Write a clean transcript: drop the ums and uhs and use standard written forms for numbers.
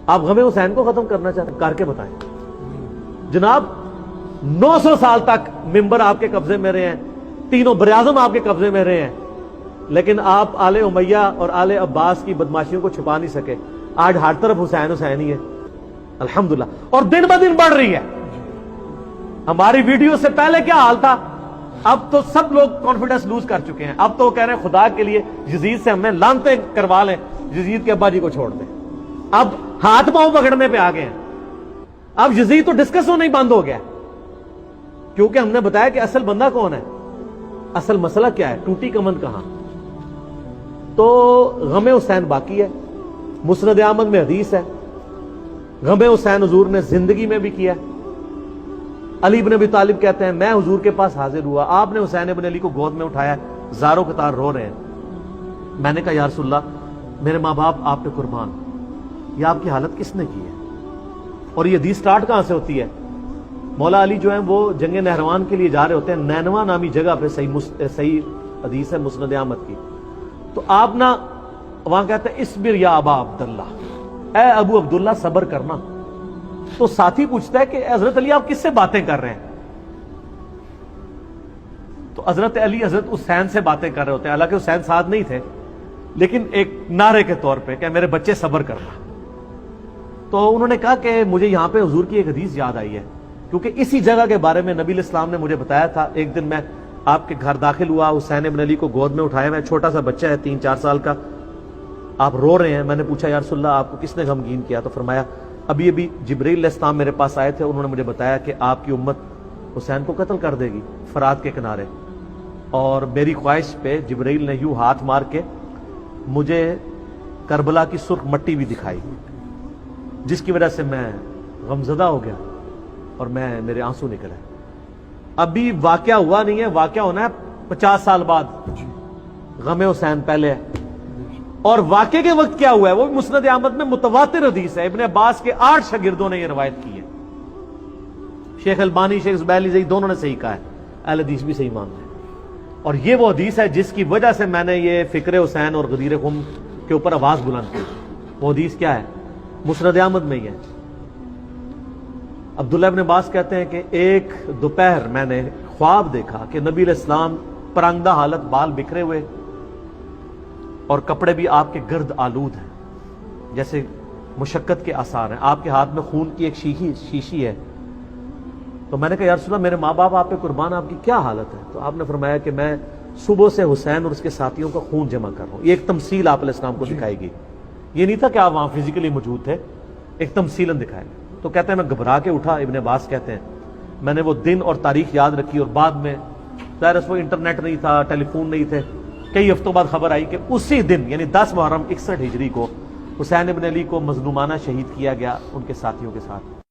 آپ غم حسین کو ختم کرنا چاہتے ہیں؟ کر کے بتائیں جناب۔ 900 سال تک ممبر آپ کے قبضے میں رہے ہیں، تینوں براعظم آپ کے قبضے میں رہے ہیں، لیکن آپ آل امیہ اور آل عباس کی بدماشیوں کو چھپا نہیں سکے۔ آج ہر طرف حسین حسین ہی ہے الحمدللہ، اور دن بہ دن بڑھ رہی ہے۔ ہماری ویڈیو سے پہلے کیا حال تھا؟ اب تو سب لوگ کانفیڈنس لوز کر چکے ہیں۔ اب تو وہ کہہ رہے ہیں خدا کے لیے یزید سے ہمیں لعنتیں کروا لیں، یزید کے ابا جی کو چھوڑ دیں۔ اب ہاتھ پاؤں پکڑنے پہ آ گئے ہیں۔ اب یزید تو ڈسکس ہونا ہی بند ہو گیا، کیونکہ ہم نے بتایا کہ اصل بندہ کون ہے، اصل مسئلہ کیا ہے، ٹوٹی کمند کہاں۔ تو غم حسین باقی ہے، مسند احمد میں حدیث ہے، غم حسین حضور نے زندگی میں بھی کیا ہے۔ علی بن ابی طالب کہتے ہیں میں حضور کے پاس حاضر ہوا، آپ نے حسین ابن علی کو گود میں اٹھایا، زاروں قطار رو رہے ہیں۔ میں نے کہا یا رسول اللہ میرے ماں باپ آپ پہ قربان، یہ آپ کی حالت کس نے کی ہے؟ اور یہ حدیث سٹارٹ کہاں سے ہوتی ہے؟ مولا علی جو ہیں وہ جنگ نہروان کے لیے جا رہے ہوتے ہیں، نینوا نامی جگہ پہ، صحیح حدیث ہے مسند احمد کی۔ تو آپ نا وہاں کہتے ہیں اصبر یا ابا عبداللہ، اے ابو عبداللہ صبر کرنا۔ تو ساتھی پوچھتا ہے کہ حضرت علی آپ کس سے باتیں کر رہے ہیں؟ تو حضرت علی حضرت حسین سے باتیں کر رہے ہوتے ہیں، حالانکہ حسین ساتھ نہیں تھے، لیکن ایک نعرے کے طور پہ کہ میرے بچے صبر کرنا۔ تو انہوں نے کہا کہ مجھے یہاں پہ حضور کی ایک حدیث یاد آئی ہے، کیونکہ اسی جگہ کے بارے میں نبی علیہ السلام نے مجھے بتایا تھا۔ ایک دن میں آپ کے گھر داخل ہوا، حسین ابن علی کو گود میں اٹھایا، میں چھوٹا سا بچہ ہے 3-4 سال کا، آپ رو رہے ہیں۔ میں نے پوچھا یا رسول اللہ آپ کو کس نے غمگین کیا؟ تو فرمایا ابھی جبرائیل علیہ السلام میرے پاس آئے تھے، انہوں نے مجھے بتایا کہ آپ کی امت حسین کو قتل کر دے گی فرات کے کنارے، اور میری خواہش پہ جبرائیل نے یوں ہاتھ مار کے مجھے کربلا کی سرخ مٹی بھی دکھائی، جس کی وجہ سے میں غمزدہ ہو گیا اور میرے آنسو نکلے۔ ابھی واقعہ ہوا نہیں ہے، واقعہ ہونا ہے 50 سال بعد، غم حسین پہلے ہے۔ اور واقعے کے وقت کیا ہوا ہے وہ مسند احمد میں متواتر حدیث ہے، ابن عباس کے 8 شاگردوں نے یہ روایت کی ہے، شیخ البانی، شیخ زبیلی زئی دونوں نے صحیح کہا ہے، اہل حدیث بھی صحیح مانتے ہیں۔ اور یہ وہ حدیث ہے جس کی وجہ سے میں نے یہ فکر حسین اور غدیر خم کے اوپر آواز بلند کی۔ وہ حدیث کیا ہے؟ مسند احمد میں ہی ہے۔ عبداللہ ابن عباس کہتے ہیں کہ ایک دوپہر میں نے خواب دیکھا کہ نبی علیہ السلام پرانگدہ حالت، بال بکھرے ہوئے اور کپڑے بھی آپ کے گرد آلود ہیں، جیسے مشقت کے آثار ہیں، آپ کے ہاتھ میں خون کی ایک شیشی ہے۔ تو میں نے کہا یا رسول اللہ میرے ماں باپ آپ پہ قربان، آپ کی کیا حالت ہے؟ تو آپ نے فرمایا کہ میں صبح سے حسین اور اس کے ساتھیوں کا خون جمع کر رہا ہوں۔ یہ ایک تمثیل آپ علیہ السلام کو دکھائے گی، یہ نہیں تھا کہ آپ وہاں فزیکلی موجود تھے، ایک تمثیلاً دکھائے۔ تو کہتے ہیں میں گھبرا کے اٹھا، ابن عباس کہتے ہیں میں نے وہ دن اور تاریخ یاد رکھی، اور بعد میں ظاہر وہ انٹرنیٹ نہیں تھا، ٹیلی فون نہیں تھے، کئی ہفتوں بعد خبر آئی کہ اسی دن یعنی 10 محرم 61 ہجری کو حسین ابن علی کو مظلومانہ شہید کیا گیا ان کے ساتھیوں کے ساتھ۔